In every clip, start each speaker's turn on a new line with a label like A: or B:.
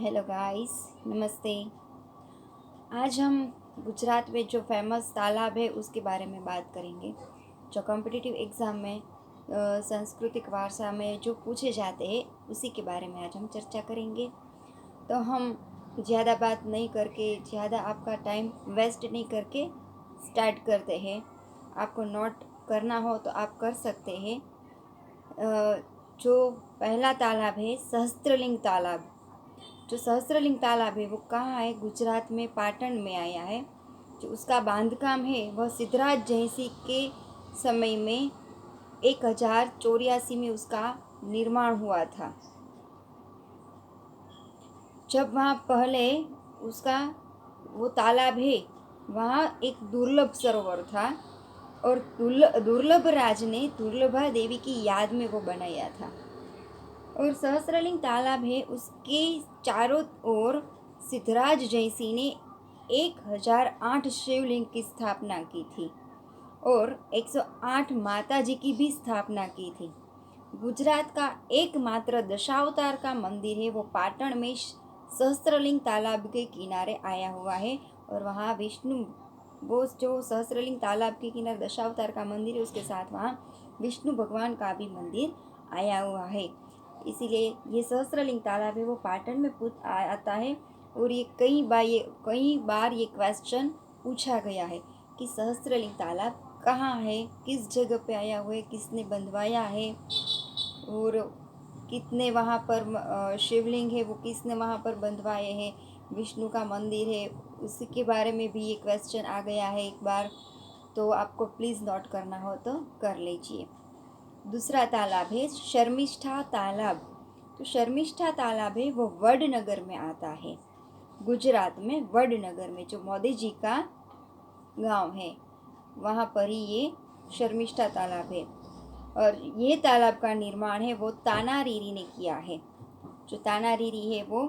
A: Hello guys, नमस्ते। आज हम गुजरात में जो फेमस तालाब है उसके बारे में बात करेंगे, जो कॉम्पिटिटिव एग्ज़ाम में सांस्कृतिक वारसा में जो पूछे जाते हैं उसी के बारे में आज हम चर्चा करेंगे। तो हम ज़्यादा बात नहीं करके, ज़्यादा आपका टाइम वेस्ट नहीं करके स्टार्ट करते हैं। आपको नोट करना हो तो आप कर सकते हैं। जो पहला तालाब है सहस्त्रलिंग तालाब। जो सहस्त्रलिंग तालाब है वो कहाँ है? गुजरात में पाटन में आया है। जो उसका बांधकाम है वह सिद्धराज जयसिंह के समय में 1084 में उसका निर्माण हुआ था। जब वहाँ पहले उसका वो तालाब है, वहाँ एक दुर्लभ सरोवर था और दुर्लभ राज ने दुर्लभा देवी की याद में वो बनाया था। और सहस्त्रलिंग तालाब है, उसके चारों ओर सिद्धराज जयसिंह ने 1008 शिवलिंग की स्थापना की थी और 108 माता जी की भी स्थापना की थी। गुजरात का एकमात्र दशावतार का मंदिर है, वो पाटण में सहस्त्रलिंग तालाब के किनारे आया हुआ है। और वहाँ विष्णु, वो जो सहस्त्रलिंग तालाब के किनारे दशावतार का मंदिर है, उसके साथ वहाँ विष्णु भगवान का भी मंदिर आया हुआ है। इसीलिए ये सहस्त्रलिंग तालाब है वो पाटन में आता है। और ये कई बार ये क्वेश्चन पूछा गया है कि सहस्त्रलिंग तालाब कहाँ है, किस जगह पे आया हुआ है, किसने बंधवाया है और कितने वहाँ पर शिवलिंग है वो किसने वहाँ पर बंधवाए हैं। विष्णु का मंदिर है, उसी के बारे में भी ये क्वेश्चन आ गया है एक बार, तो आपको प्लीज़ नोट करना हो तो कर लीजिए। दूसरा तालाब है शर्मिष्ठा तालाब। तो शर्मिष्ठा तालाब है वो वडनगर में आता है। गुजरात में वडनगर में, जो मोदी जी का गांव है, वहाँ पर ही ये शर्मिष्ठा तालाब है। और ये तालाब का निर्माण है वो तानारीरी ने किया है। जो तानारीरी है वो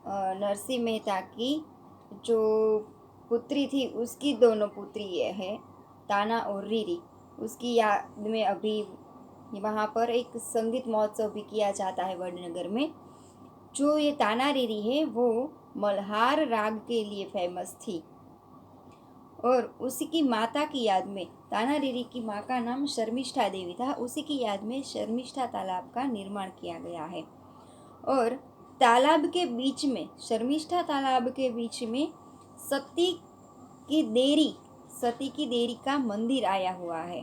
A: नरसिंह मेहता की जो पुत्री थी, उसकी दोनों पुत्री ये है, ताना और रीरी। उसकी याद में अभी वहाँ पर एक संगीत महोत्सव भी किया जाता है वडनगर में। जो ये तानारीरी है वो मल्हार राग के लिए फेमस थी और उसी की माता की याद में, तानारीरी की माँ का नाम शर्मिष्ठा देवी था, उसी की याद में शर्मिष्ठा तालाब का निर्माण किया गया है। और तालाब के बीच में, शर्मिष्ठा तालाब के बीच में सती सती की देरी का मंदिर आया हुआ है।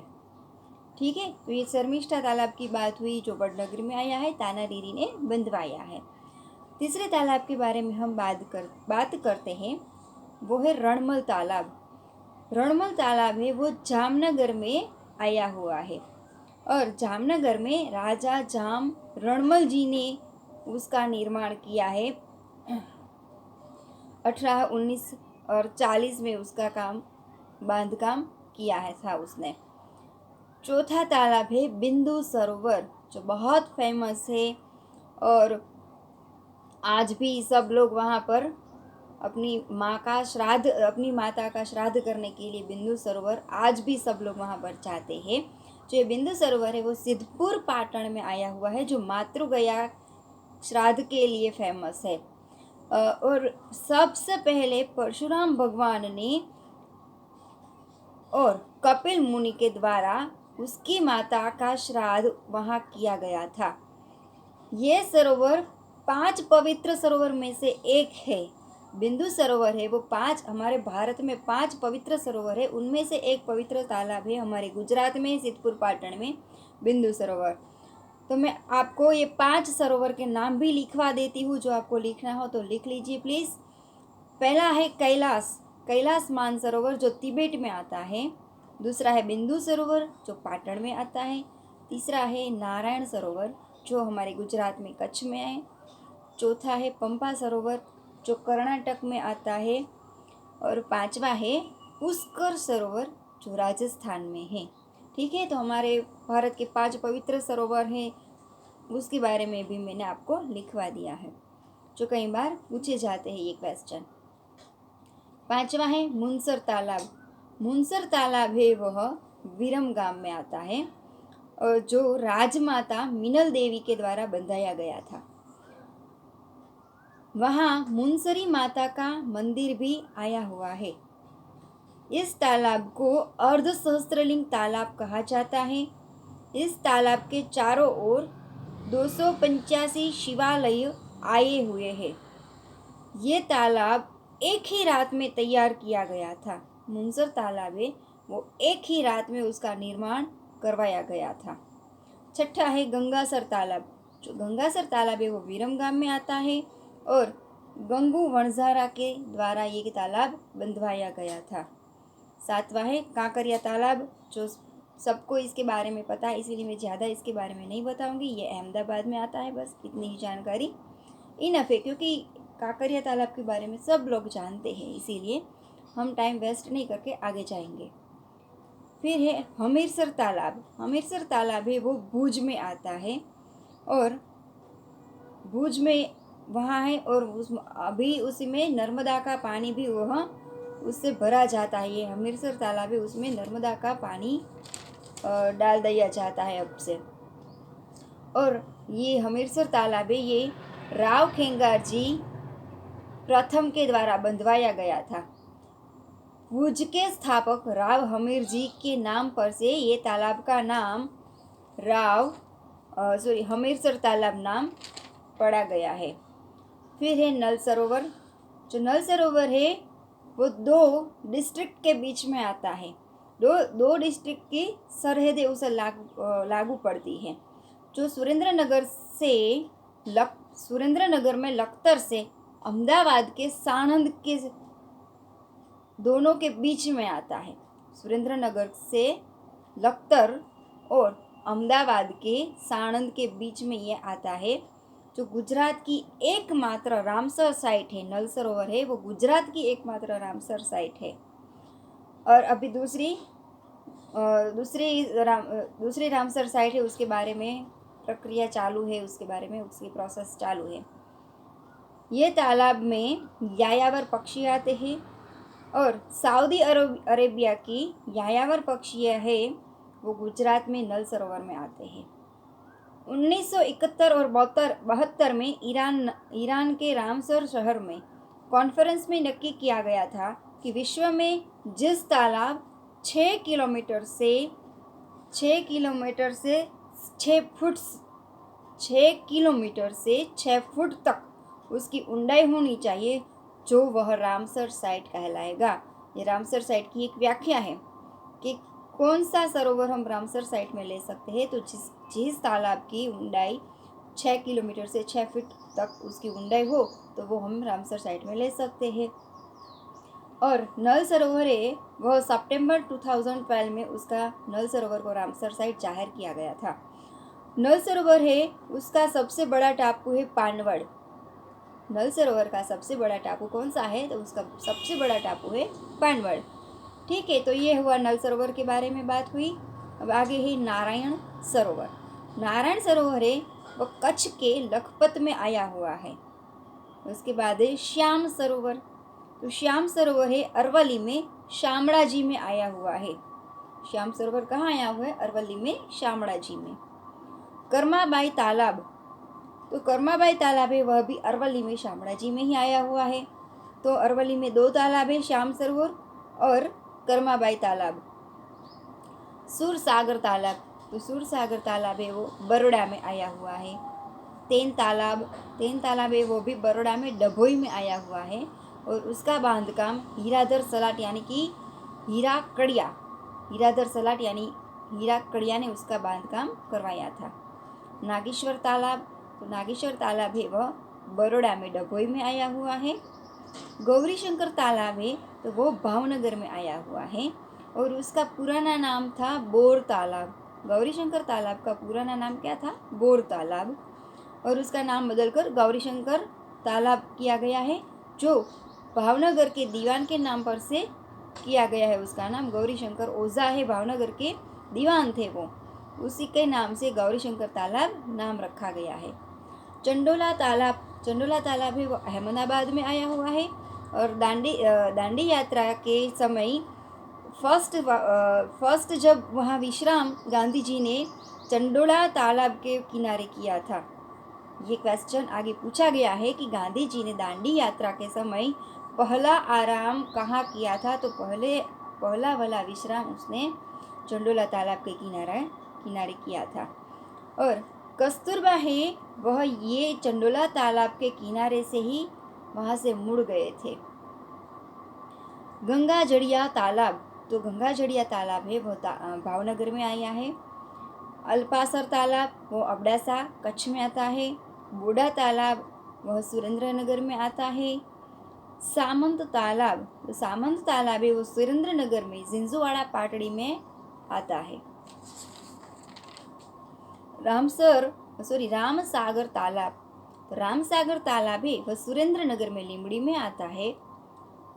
A: ठीक है, तो ये शर्मिष्ठा तालाब की बात हुई जो वडनगर में आया है, तानारीरी ने बंधवाया है। तीसरे तालाब के बारे में हम बात करते हैं, वो है रणमल तालाब। रणमल तालाब है वो जामनगर में आया हुआ है और जामनगर में राजा जाम रणमल जी ने उसका निर्माण किया है। 1819 और 40 में उसका बांधकाम किया है था उसने। चौथा तालाब है बिंदु सरोवर, जो बहुत फेमस है और आज भी सब लोग वहाँ पर अपनी माता का श्राद्ध करने के लिए बिंदु सरोवर आज भी सब लोग वहाँ पर जाते हैं। जो ये बिंदु सरोवर है वो सिद्धपुर पाटण में आया हुआ है, जो मातृगया श्राद्ध के लिए फेमस है। और सबसे पहले परशुराम भगवान ने और कपिल मुनि के द्वारा उसकी माता का श्राद्ध वहाँ किया गया था। ये सरोवर 5 पवित्र सरोवर में से एक है। बिंदु सरोवर है वो 5, हमारे भारत में 5 पवित्र सरोवर है, उनमें से एक पवित्र तालाब है हमारे गुजरात में सिद्धपुर पाटण में, बिंदु सरोवर। तो मैं आपको ये 5 सरोवर के नाम भी लिखवा देती हूँ, जो आपको लिखना हो तो लिख लीजिए प्लीज़। पहला है कैलाश मानसरोवर, जो तिब्बत में आता है। दूसरा है बिंदु सरोवर, जो पाटण में आता है। तीसरा है नारायण सरोवर, जो हमारे गुजरात में कच्छ में है। चौथा है पंपा सरोवर, जो कर्नाटक में आता है। और पांचवा है पुष्कर सरोवर, जो राजस्थान में है। ठीक है, तो हमारे भारत के 5 पवित्र सरोवर हैं, उसके बारे में भी मैंने आपको लिखवा दिया है, जो कई बार पूछे जाते हैं ये क्वेश्चन। पांचवा है मुनसर तालाब। मुनसर तालाब है वह विरम गांव में आता है और जो राजमाता मिनल देवी के द्वारा बंधाया गया था। वहाँ मुंसरी माता का मंदिर भी आया हुआ है। इस तालाब को अर्ध सहस्त्रलिंग तालाब कहा जाता है। इस तालाब के चारों ओर 285 शिवालय आए हुए हैं। ये तालाब एक ही रात में तैयार किया गया था। मुंसर तालाब है वो एक ही रात में उसका निर्माण करवाया गया था। छठा है गंगासर तालाब। जो गंगासर तालाब है वो विरमगाम में आता है और गंगू वणझारा के द्वारा ये तालाब बंधवाया गया था। सातवां है कांकरिया तालाब, जो सबको इसके बारे में पता है, इसीलिए मैं ज़्यादा इसके बारे में नहीं बताऊंगी। ये अहमदाबाद में आता है, बस इतनी ही जानकारी इनफ है, क्योंकि कांकरिया तालाब के बारे में सब लोग जानते हैं, इसीलिए हम टाइम वेस्ट नहीं करके आगे जाएंगे। फिर है हमीरसर तालाब। हमीरसर तालाब है वो भुज में आता है और भुज में वहाँ है और अभी उसी में नर्मदा का पानी भी वह उससे भरा जाता है। ये हमीरसर तालाब है, उसमें नर्मदा का पानी डाल दिया जाता है अब से। और ये हमीरसर तालाब है ये राव खेंगार जी प्रथम के द्वारा बंधवाया गया था। भुज के स्थापक राव हमीर जी के नाम पर से ये तालाब का नाम हमीरसर तालाब नाम पड़ा गया है। फिर है नल सरोवर। जो नल सरोवर है वो 2 डिस्ट्रिक्ट के बीच में आता है। दो डिस्ट्रिक्ट की सरहदें उसे लागू पड़ती है। जो सुरेंद्रनगर में लखतर से अहमदाबाद के साणंद के दोनों के बीच में आता है। सुरेंद्रनगर से लखतर और अहमदाबाद के साणंद के बीच में ये आता है। जो गुजरात की एकमात्र रामसर साइट है, नल सरोवर है वो गुजरात की एकमात्र रामसर साइट है। और अभी दूसरी रामसर साइट है, उसके बारे में प्रक्रिया चालू है, उसकी प्रोसेस चालू है। ये तालाब में यायावर पक्षी आते हैं और सऊदी अरेबिया की यायावर पक्षी है वो गुजरात में नल सरोवर में आते हैं। 1971 और 72 में ईरान के रामसर शहर में कॉन्फ्रेंस में नक्की किया गया था कि विश्व में जिस तालाब 6 किलोमीटर से 6 फुट तक उसकी ऊंचाई होनी चाहिए, जो वह रामसर साइट कहलाएगा। ये रामसर साइट की एक व्याख्या है कि कौन सा सरोवर हम रामसर साइट में ले सकते हैं। तो जिस तालाब की ऊंचाई 6 किलोमीटर से 6 फीट तक उसकी ऊंचाई हो तो वो हम रामसर साइट में ले सकते हैं। और नल सरोवर है वह सितंबर 2012 में उसका नल सरोवर को रामसर साइट जाहिर किया गया था। नल सरोवर है उसका सबसे बड़ा टापू है पानवड़। नल सरोवर का सबसे बड़ा टापू कौन सा है? तो उसका सबसे बड़ा टापू है पानवड़। ठीक है, तो ये हुआ नल सरोवर के बारे में बात हुई। अब आगे है नारायण सरोवर। नारायण सरोवर है वो कच्छ के लखपत में आया हुआ है। उसके बाद है श्याम सरोवर। तो श्याम सरोवर है अरवली में शामड़ाजी में आया हुआ है। श्याम सरोवर कहाँ आया हुआ है? अरवली में शामड़ाजी में। कर्माबाई तालाब। तो कर्माबाई तालाब है वह भी अरवली में शामड़ाजी में ही आया हुआ है। तो अरवली में 2 तालाब है, श्याम सरोवर और कर्माबाई तालाब। सूरसागर तालाब। तो सूरसागर तालाब है वो बरोड़ा में आया हुआ है। तेन तालाब है वो भी बरोड़ा में डभोई में आया हुआ है और उसका बांधकाम हीराधर सलाट यानी कि हीरा कड़िया ने उसका बांधकाम करवाया था। नागेश्वर तालाब। तो नागेश्वर तालाब है वह बरोड़ा में डभोई में आया हुआ है। गौरीशंकर तालाब है तो वो भावनगर में आया हुआ है और उसका पुराना नाम था बोर तालाब। गौरीशंकर तालाब का पुराना नाम क्या था? बोर तालाब, और उसका नाम बदलकर गौरीशंकर तालाब किया गया है, जो भावनगर के दीवान के नाम पर से किया गया है। उसका नाम गौरीशंकर ओझा है, भावनगर के दीवान थे वो, उसी के नाम से गौरीशंकर तालाब नाम रखा गया है। चंडोला तालाब है वो अहमदाबाद में आया हुआ है और दांडी यात्रा के समय फर्स्ट जब वहाँ विश्राम गांधी जी ने चंडोला तालाब के किनारे किया था। ये क्वेश्चन आगे पूछा गया है कि गांधी जी ने दांडी यात्रा के समय पहला आराम कहाँ किया था। तो पहला वाला विश्राम उसने चंडोला तालाब के किनारे किया था। और कस्तूरबा है वह ये चंडोला तालाब के किनारे से ही वहाँ से मुड़ गए थे। गंगा जड़िया तालाब, तो गंगा जड़िया तालाब है वो भावनगर में आया है। अल्पासर तालाब वो अबडासा कच्छ में आता है। बूढ़ा तालाब वह सुरेंद्रनगर में आता है। सामंत तालाब, तो सामंत तालाब है वो सुरेंद्रनगर में जिंजुवाड़ा पाटड़ी में आता है। राम सागर तालाब, तो राम सागर तालाब है वह सुरेंद्रनगर में लिमड़ी में आता है।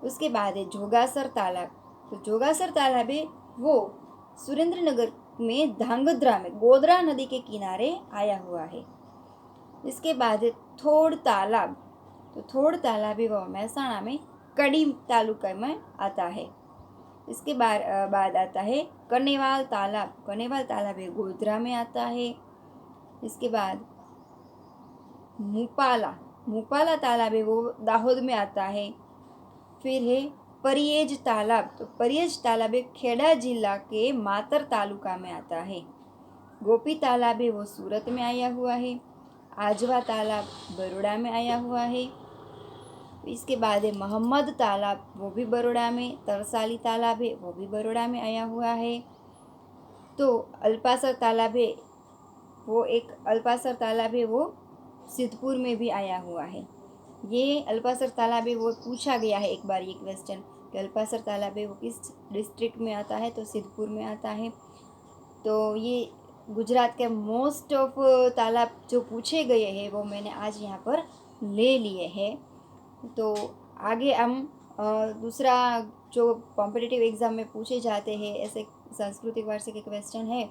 A: उसके बाद है जोगासर तालाब, तो जोगासर तालाब है वो सुरेंद्रनगर में धांगध्रा में गोधरा नदी के किनारे आया हुआ है। इसके बाद है थोड़ तालाब, तो थोड़ तालाब है वह महसाणा में कड़ी तालुका में आता है। इसके बाद आता है कनेवाल तालाब, कनेवाल तालाब है गोधरा में आता है। इसके बाद मुपाला तालाब है वो दाहोद में आता है। फिर है परियेज तालाब, तो परियेज तालाब है खेड़ा जिला के मातर तालुका में आता है। गोपी तालाब है वो सूरत में आया हुआ है। आजवा तालाब बरोड़ा में आया हुआ है। इसके बाद है मोहम्मद तालाब, वो भी बरोड़ा में। तरसाली तालाब है वो भी बरोड़ा में आया हुआ है। तो अल्पासर तालाब है वो सिद्धपुर में भी आया हुआ है। ये अल्पासर तालाब है वो पूछा गया है एक बार ये क्वेश्चन कि अल्पासर तालाब है वो किस डिस्ट्रिक्ट में आता है। तो सिद्धपुर में आता है। तो ये गुजरात के मोस्ट ऑफ तालाब जो पूछे गए हैं वो मैंने आज यहाँ पर ले लिए हैं। तो आगे हम दूसरा जो कॉम्पिटिटिव एग्ज़ाम में पूछे जाते हैं ऐसे सांस्कृतिक वार्षिक के क्वेश्चन है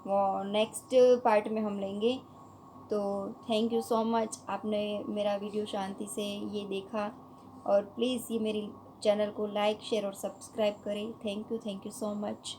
A: वो नेक्स्ट पार्ट में हम लेंगे। तो थैंक यू सो मच, आपने मेरा वीडियो शांति से ये देखा। और प्लीज़ ये मेरी चैनल को लाइक शेयर और सब्सक्राइब करें। Thank you so much.